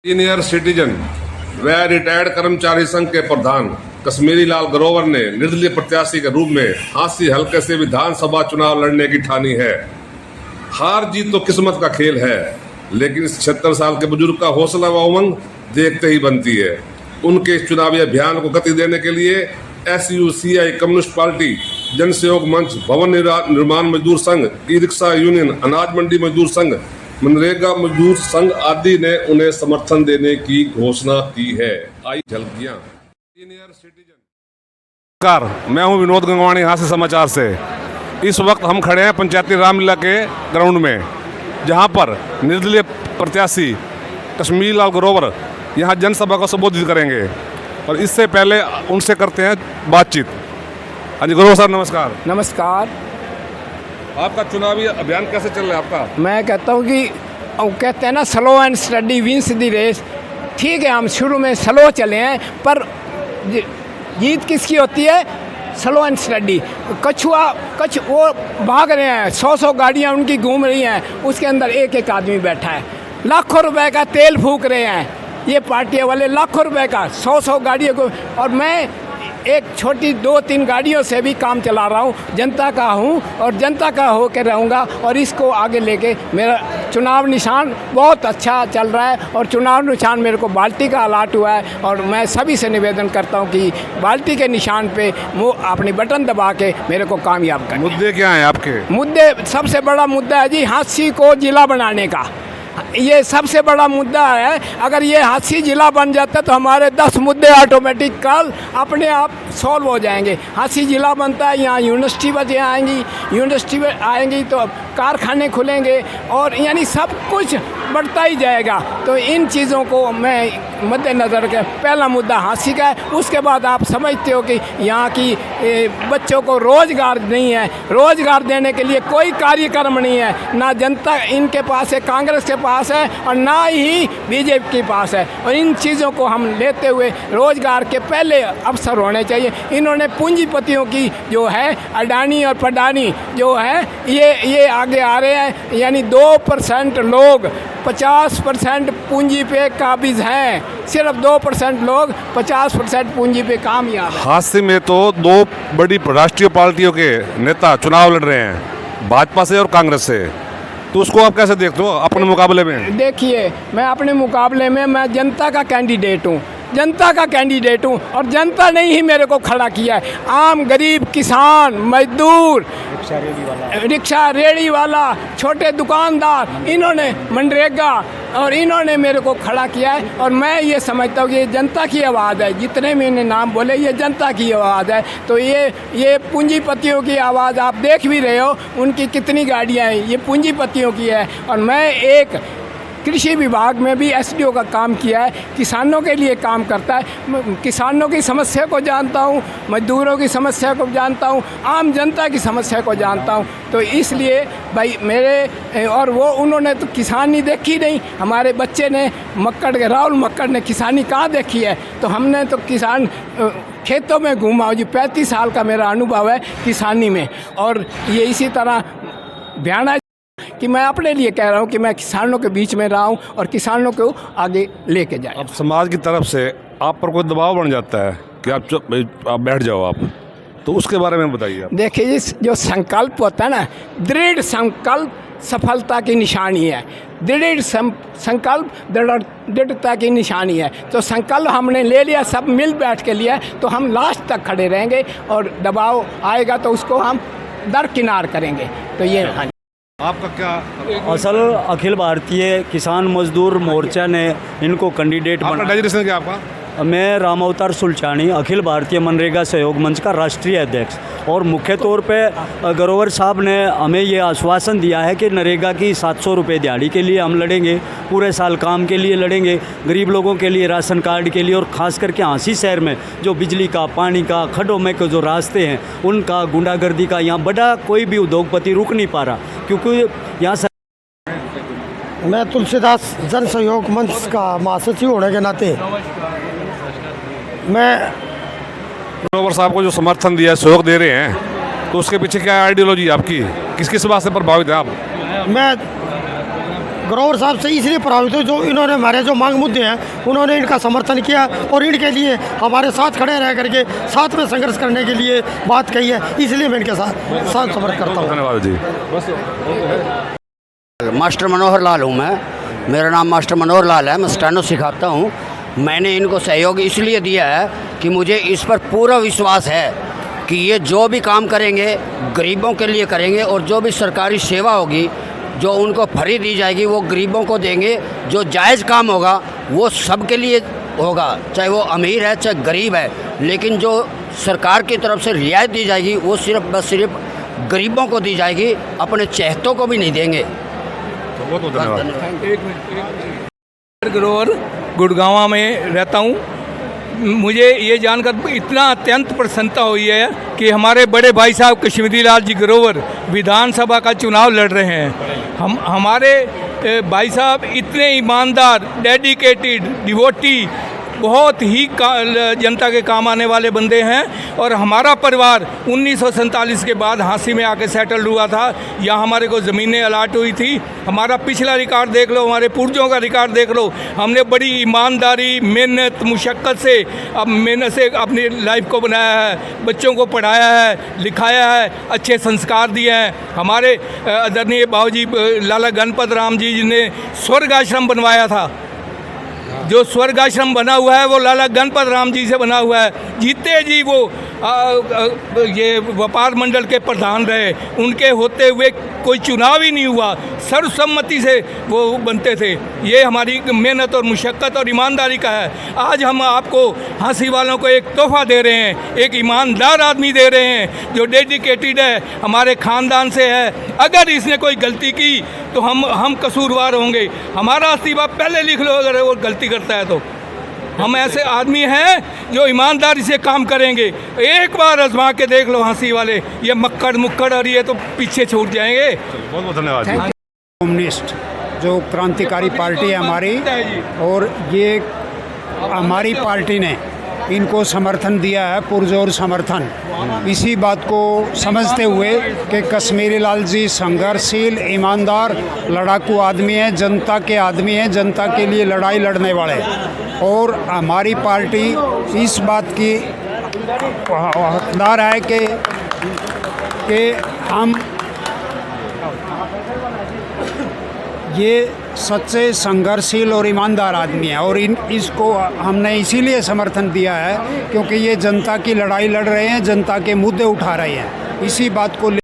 Senior citizen व retired कर्मचारी संघ के प्रधान कश्मीरी लाल ग्रोवर ने निर्दलीय प्रत्याशी के रूप में हांसी हलके से विधानसभा चुनाव लड़ने की ठानी है। हार जीत तो किस्मत का खेल है, लेकिन इस 76 साल के बुजुर्ग का हौसला व उमंग देखते ही बनती है। उनके इस चुनावी अभियान को गति देने के लिए SUCI कम्युनिस्ट पार्टी, जन सहयोग मंच, भवन निर्माण मजदूर संघ, ई रिक्शा यूनियन, अनाज मंडी मजदूर संघ, मनरेगा मजदूर संघ आदि ने उन्हें समर्थन देने की घोषणा की है। आई झलकियां। Senior citizen. नमस्कार, मैं हूं विनोद गंगवाणी, हांसी समाचार से। इस वक्त हम खड़े हैं पंचायती रामलीला के ग्राउंड में, जहां पर निर्दलीय प्रत्याशी कश्मीरी लाल ग्रोवर यहां जनसभा को संबोधित करेंगे और इससे पहले उनसे करते हैं बातचीत। हाँ जी ग्रोवर साहब, नमस्कार। नमस्कार। आपका चुनावी अभियान कैसे चल रहा है आपका? मैं कहता हूँ कि कहते हैं ना, slow and steady wins the race. ठीक है, हम शुरू में स्लो चले हैं, पर जीत किसकी होती है? Slow and study. कछ वो भाग रहे हैं, 100 गाड़ियाँ उनकी घूम रही हैं, उसके अंदर एक एक आदमी बैठा है। लाखों रुपए का तेल फूक रहे हैं ये पार्टियाँ वाले, लाखों रुपए का 100 गाड़ियों को। और मैं एक छोटी 2-3 गाड़ियों से भी काम चला रहा हूँ, जनता का हूँ और जनता का हो के रहूँगा। और इसको आगे लेके मेरा चुनाव निशान बहुत अच्छा चल रहा है और चुनाव निशान मेरे को बाल्टी का अलाट हुआ है। और मैं सभी से निवेदन करता हूँ कि बाल्टी के निशान पे वो अपनी बटन दबा के मेरे को कामयाब करें। मुद्दे क्या हैं आपके? मुद्दे, सबसे बड़ा मुद्दा है जी हांसी को जिला बनाने का। ये सबसे बड़ा मुद्दा है। अगर ये हांसी जिला बन जाता तो हमारे 10 मुद्दे ऑटोमेटिक कल अपने आप सॉल्व हो जाएंगे। हांसी जिला बनता है, यहाँ यूनिवर्सिटी बचे आएंगी, यूनिवर्सिटी आएंगी तो कारखाने खुलेंगे और यानी सब कुछ बढ़ता ही जाएगा। तो इन चीज़ों को मैं मद्देनज़र के, पहला मुद्दा हांसी का है। उसके बाद आप समझते हो कि यहाँ की बच्चों को रोज़गार नहीं है, रोज़गार देने के लिए कोई कार्यक्रम नहीं है। ना जनता इनके पास है, कांग्रेस के पास है, और ना ही बीजेपी के पास है। और इन चीज़ों को हम लेते हुए रोज़गार के पहले अवसर होने चाहिए। इन्होंने पूंजीपतियों की जो है अडानी और पडानी जो है ये आगे आ रहे हैं, यानी 2% लोग 50% पूंजी पे काबिज हैं। सिर्फ 2% लोग 50% पूंजी पे कामयाब हैं। हादसे में तो 2 बड़ी राष्ट्रीय पार्टियों के नेता चुनाव लड़ रहे हैं, भाजपा से और कांग्रेस से, तो उसको आप कैसे देखते हो अपने मुकाबले में? देखिए, मैं अपने मुकाबले में मैं जनता का कैंडिडेट हूँ, जनता का कैंडिडेट हूँ। और जनता ने ही मेरे को खड़ा किया है। आम गरीब किसान, मजदूर, रिक्शा रेड़ी वाला, छोटे दुकानदार, इन्होंने मनरेगा और इन्होंने मेरे को खड़ा किया है। और मैं ये समझता हूँ कि ये जनता की आवाज़ है। जितने मैंने नाम बोले ये जनता की आवाज़ है। तो ये पूंजीपतियों की आवाज़ आप देख भी रहे हो, उनकी कितनी गाड़ियाँ हैं, ये पूंजीपतियों की है। और मैं एक कृषि विभाग में भी SDO का काम किया है, किसानों के लिए काम करता है। किसानों की समस्या को जानता हूँ, मजदूरों की समस्या को जानता हूँ, आम जनता की समस्या को जानता हूँ। तो इसलिए भाई मेरे और वो उन्होंने तो किसानी देखी नहीं। हमारे बच्चे ने राहुल मक्कड़ ने किसानी कहाँ देखी है? तो हमने तो किसान खेतों में घूमा जी, 35 साल का मेरा अनुभव है किसानी में। और ये इसी तरह ध्यान कि मैं अपने लिए कह रहा हूँ कि मैं किसानों के बीच में रहा हूँ और किसानों को आगे लेके जाए। अब समाज की तरफ से आप पर कोई दबाव बन जाता है कि आप बैठ जाओ आप, तो उसके बारे में बताइए। देखिए, जो संकल्प होता है ना, दृढ़ संकल्प सफलता की निशानी है। दृढ़ संकल्प दृढ़ता की निशानी है। तो संकल्प हमने ले लिया, सब मिल बैठ के लिया, तो हम लास्ट तक खड़े रहेंगे और दबाव आएगा तो उसको हम दरकिनार करेंगे। तो ये आपका क्या असल अखिल भारतीय किसान मजदूर मोर्चा ने इनको कैंडिडेट आपका डेजिग्नेशन क्या आपका? मैं राम अवतार सुलचानी, अखिल भारतीय मनरेगा सहयोग मंच का राष्ट्रीय अध्यक्ष। और मुख्य तौर पे ग्रोवर साहब ने हमें ये आश्वासन दिया है कि नरेगा की 700 रुपये दिहाड़ी के लिए हम लड़ेंगे, पूरे साल काम के लिए लड़ेंगे, गरीब लोगों के लिए राशन कार्ड के लिए, और ख़ास करके हांसी शहर में जो बिजली का, पानी का, खड्डों में के जो रास्ते हैं उनका, गुंडागर्दी का, यहाँ बड़ा कोई भी उद्योगपति रुक नहीं पा रहा, क्योंकि यहाँ मैं तुलसीदास जन सहयोग मंच का महासचिव होने के नाते मैं ग्रोवर साहब को जो समर्थन दिया, सहयोग दे रहे हैं, तो उसके पीछे क्या आइडियोलॉजी आपकी? किस बात से प्रभावित है आप? मैं ग्रोवर साहब से इसलिए प्रभावित हुए जो इन्होंने हमारे जो मांग मुद्दे हैं उन्होंने इनका समर्थन किया और इनके लिए हमारे साथ खड़े रह करके साथ में संघर्ष करने के लिए बात कही है, इसलिए मैं इनके साथ समर्थन करता हूँ। धन्यवाद जी। मास्टर मनोहर लाल हूँ मैं, मेरा नाम मास्टर मनोहर लाल है, मैं स्टेनो सिखाता हूँ। मैंने इनको सहयोग इसलिए दिया है कि मुझे इस पर पूरा विश्वास है कि ये जो भी काम करेंगे गरीबों के लिए करेंगे और जो भी सरकारी सेवा होगी जो उनको फ्री दी जाएगी वो गरीबों को देंगे। जो जायज़ काम होगा वो सबके लिए होगा, चाहे वो अमीर है चाहे गरीब है, लेकिन जो सरकार की तरफ से रियायत दी जाएगी वो सिर्फ गरीबों को दी जाएगी, अपने चहेतों को भी नहीं देंगे। बहुत बहुत धन्यवाद। ग्रोवर गुड़गांव में रहता हूँ। मुझे ये जानकर इतना अत्यंत प्रसन्नता हुई है कि हमारे बड़े भाई साहब कश्मीरी लाल जी ग्रोवर विधानसभा का चुनाव लड़ रहे हैं। हमारे भाई साहब इतने ईमानदार, डेडिकेटेड, डिवोटी, बहुत ही जनता के काम आने वाले बंदे हैं। और हमारा परिवार 1947 के बाद हांसी में आके सेटल हुआ था। यहाँ हमारे को ज़मीनें अलाट हुई थी। हमारा पिछला रिकॉर्ड देख लो, हमारे पूर्वजों का रिकॉर्ड देख लो। हमने बड़ी ईमानदारी, मेहनत, मुशक्क़त से अपनी लाइफ को बनाया है, बच्चों को पढ़ाया है, लिखाया है, अच्छे संस्कार दिए हैं। हमारे आदरणीय बाबूजी लाला गणपत राम जी ने स्वर्ग आश्रम बनवाया था। जो स्वर्ग आश्रम बना हुआ है वो लाला गणपत राम जी से बना हुआ है। जीते जी वो ये व्यापार मंडल के प्रधान रहे, उनके होते हुए कोई चुनाव ही नहीं हुआ, सर्वसम्मति से वो बनते थे। ये हमारी मेहनत और मुशक्क़त और ईमानदारी का है। आज हम आपको हंसी वालों को एक तोहफ़ा दे रहे हैं, एक ईमानदार आदमी दे रहे हैं जो डेडिकेटेड है, हमारे ख़ानदान से है। अगर इसने कोई गलती की तो हम कसूरवार होंगे। हमारा इस्तीफ़ा पहले लिख लो अगर वो गलती करता है तो। हम ऐसे आदमी हैं जो ईमानदारी से काम करेंगे। एक बार आजमा के देख लो हंसी वाले, ये मक्कड़ और ये तो पीछे छूट जाएंगे। बहुत बहुत धन्यवाद जी। कम्युनिस्ट जो क्रांतिकारी पार्टी है हमारी, और ये हमारी पार्टी ने इनको समर्थन दिया है, पुरजोर समर्थन। इसी बात को समझते हुए कि कश्मीरी लाल जी संघर्षशील, ईमानदार, लड़ाकू आदमी हैं, जनता के आदमी हैं, जनता के लिए लड़ाई लड़ने वाले। और हमारी पार्टी इस बात की हकदार है कि हम ये सच्चे संघर्षशील और ईमानदार आदमी हैं। और इसको हमने इसीलिए समर्थन दिया है क्योंकि ये जनता की लड़ाई लड़ रहे हैं, जनता के मुद्दे उठा रहे हैं। इसी बात को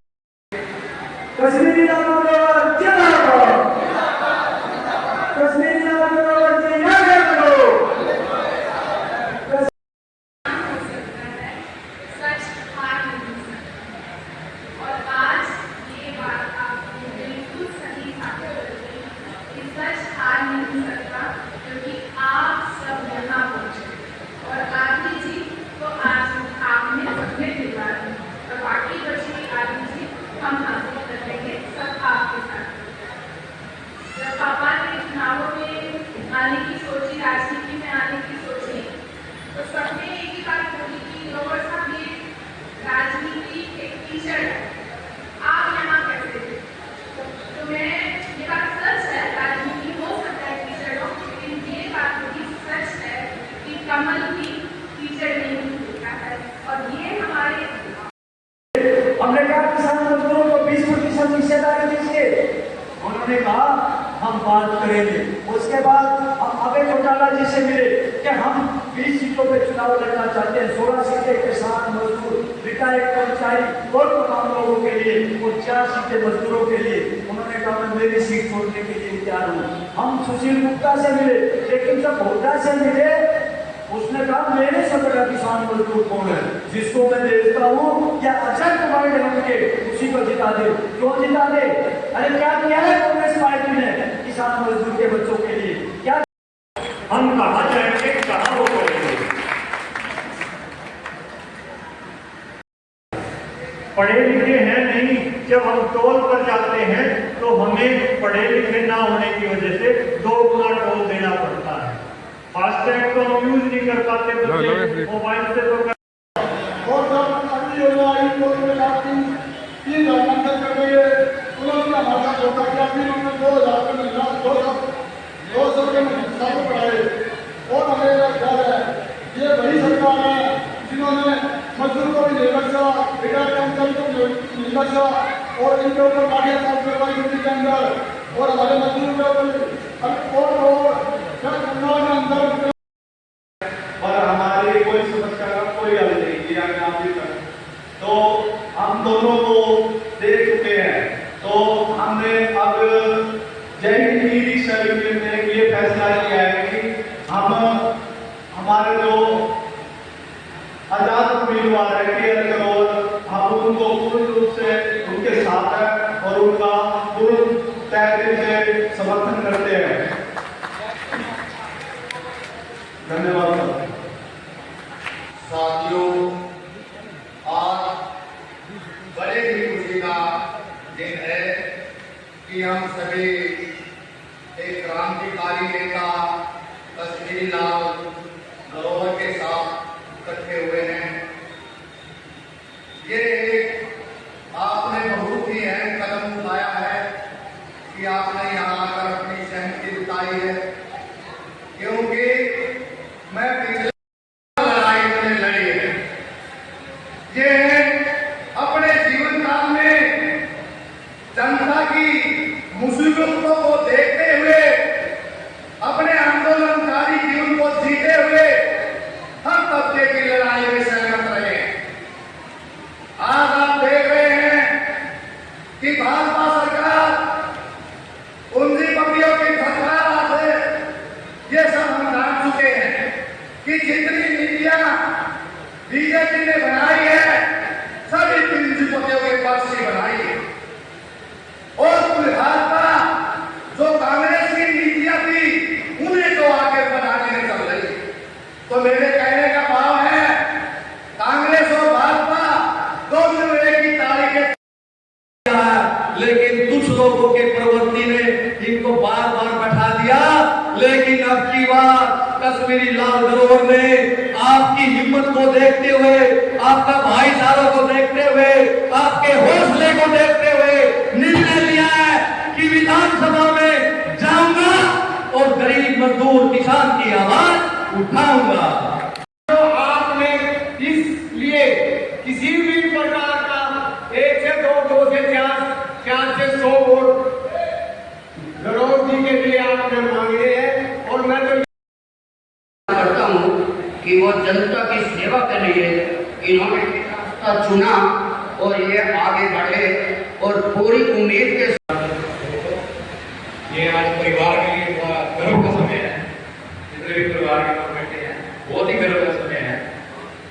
हमने कहा किसान मजदूरों को 20% हिस्सेदारी दीजिए, उन्होंने कहा हम बात करेंगे। उसके बाद हम अभय चौटाला जी से मिले कि हम 20 सीटों पे चुनाव लड़ना चाहते हैं, 16 सीटें किसान मजदूर, रिटायर्ड कर्मचारी और तमाम लोगों के लिए और 4 सीटें मजदूरों के लिए। उन्होंने कहा मैं मेरी सीट छोड़ने के लिए तैयार हूँ। हम सुशील गुप्ता से मिले, लेकिन जब होटा से मिले उसने कहा मेरे से बड़ा किसान मजदूर कौन है, जिसको मैं देखता हूँ क्या अजय कुमार के उसी को जिता दे। क्यों जिता दे? अरे क्या किया है कांग्रेस पार्टी ने किसान मजदूर के बच्चों के लिए? क्या हम कहाँ जाएंगे, कहाँ वो करेंगे? पढ़े लिखे हैं नहीं, जब हम टोल पर जाते हैं तो हमें पढ़े लिखे ना होने की वजह से 2 गुना टोल देना पड़ता है। फास्टैग तो हम यूज नहीं कर पाते, मोबाइल से तो और सब अभी योजना टोल में जाती 3 घंटे कर रही है, तुरंत हमारा होता क्या, फिर उन्होंने 2000 में 200 के साथ बढ़ाए। और हमें ख्याल है ये वही सरकार है जिन्होंने मजदूर को भी नहीं बख्शा, रिटायर्ड कर्मचारी को भी नहीं बख्शा और इनके ऊपर लाठियां चार्ज करवाई ड्यूटी के अंदर और हमारे मजदूर के ऊपर अंदर और हमारी कोई समस्या का कोई हल नहीं किया गया अभी तक। तो हम दोनों को देख चुके हैं। तो हमने अब जय नीति शरीर में ये फैसला किया है कि हम हमारे जो आजाद उम्मीदवार है केएल गरोवर, हम उनको पूर्ण रूप से उनके साथ हैं और उनका पूर्ण तय दिल से समर्थन करते हैं। धन्यवाद साथियों, आज बड़े ही खुशी का दिन है कि हम सभी एक क्रांतिकारी नेता कश्मीरी लाल गरोवर के साथ इकट्ठे हुए हैं। ये एक आपने बहुत ही अहम कदम उठाया है कि आपने यहाँ आकर अपनी सहमति जताई है, क्योंकि मैं पिछले लड़ाई में लड़ी है। ये अपने जीवन काल में जनता की मुसीबतों को देखते हुए अपने आंदोलनकारी जीवन को जीते हुए हर तबके की लड़ाई में सहमत रहे। आज आप देख रहे हैं कि भाजपा सरकार पूंजीपतियों की सरकार से ये सब हम जान चुके हैं कि जितनी नीतियां बीजेपी ने बनाई है सभी पूंजीपतियों के पक्ष से बनाई है। और भाजपा जो कांग्रेस की नीतियां थी उन्हें तो आगे बढ़ाने में चल रही है। तो मेरे कहने का भाव है कांग्रेस और भाजपा दोनों एक ही तारीख के, लेकिन कुछ लोगों के प्रवृत्ति ने इनको बार बार बैठा दिया। लेकिन अब की बार कश्मीरी लाल गरोवर ने आपकी हिम्मत को देखते हुए, आपका भाईचारा को देखते हुए, आपके हौसले को देखते हुए निर्णय लिया है कि विधानसभा में जाऊंगा और गरीब मजदूर किसान की आवाज उठाऊंगा। तो आपने इसलिए किसी भी प्रकार का 1 से 2, 2 से 4, 4 से 100 वोट गरोवर जी के लिए आपने मांगे हैं। और मैं तो करता हूं कि वो जनता की सेवा के लिए इन्होंने रास्ता चुना और ये आगे बढ़े और पूरी उम्मीद के साथ। ये आज परिवार के लिए बड़ा गर्व का समय है। जितने भी परिवार के लोग बैठे हैं बहुत ही गर्व का समय है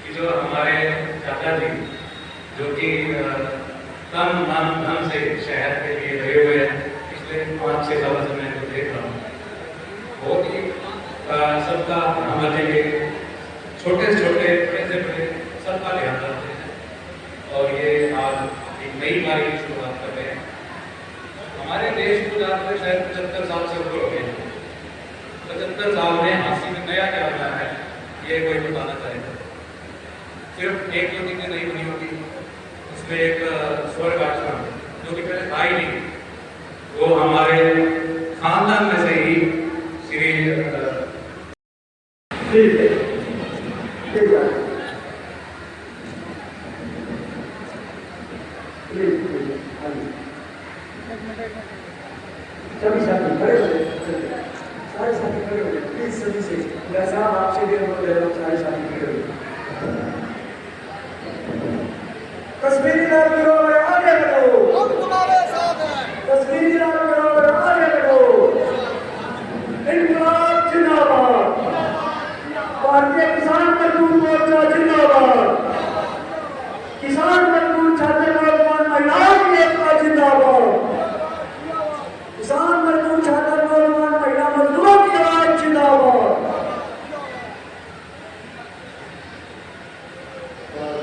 कि जो हमारे चाचा जी जो कि कम धन से शहर के लिए लगे हुए हैं पिछले 5-6 सालों से मैं जो देख रहा हूँ, बहुत ही सबका हमारे लिए छोटे से छोटे बड़े से बड़े सबका ध्यान रखते हैं। और ये आज एक नई पारी की शुरुआत कर रहे हैं। हमारे देश को जाते शायद 75 साल से ऊपर हो गए। 75 साल में हाथी में नया क्या बना है ये कोई बताना चाहेगा। सिर्फ एक जो चीजें नहीं बनी होगी, उसमें एक स्वर्ग आश्रम जो कि पहले था ही नहीं, वो हमारे खानदान में से ही श्री सभी साथी खड़े हो, सारे साथी खड़े हो, प्लीज सभी से जैसा आपसे भी अनुरोध है, सारे साथी खड़े हो। कश्मीरी लाल गरोवर आगे बढ़ो, हम तुम्हारे साथ हैं। कश्मीरी लाल गरोवर आगे बढ़ो, इनकलाब जिंदाबाद, भारतीय किसान मजदूर मोर्चा जिंदाबाद, किसान मजदूर छात्र नौजवान महिलाओं की एकता जिंदाबाद, किसान मजदूर छात्र नौजवान महिला मजदूरों की आवाज जिंदाबाद।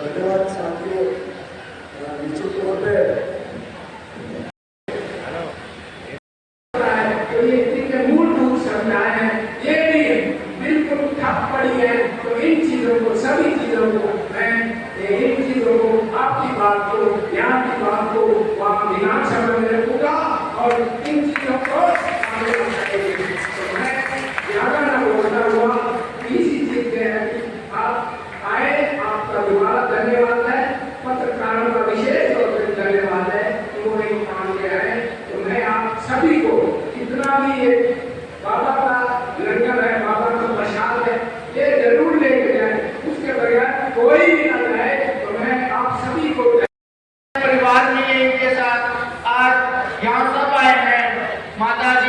धन्यवाद साथियों, नीचे माता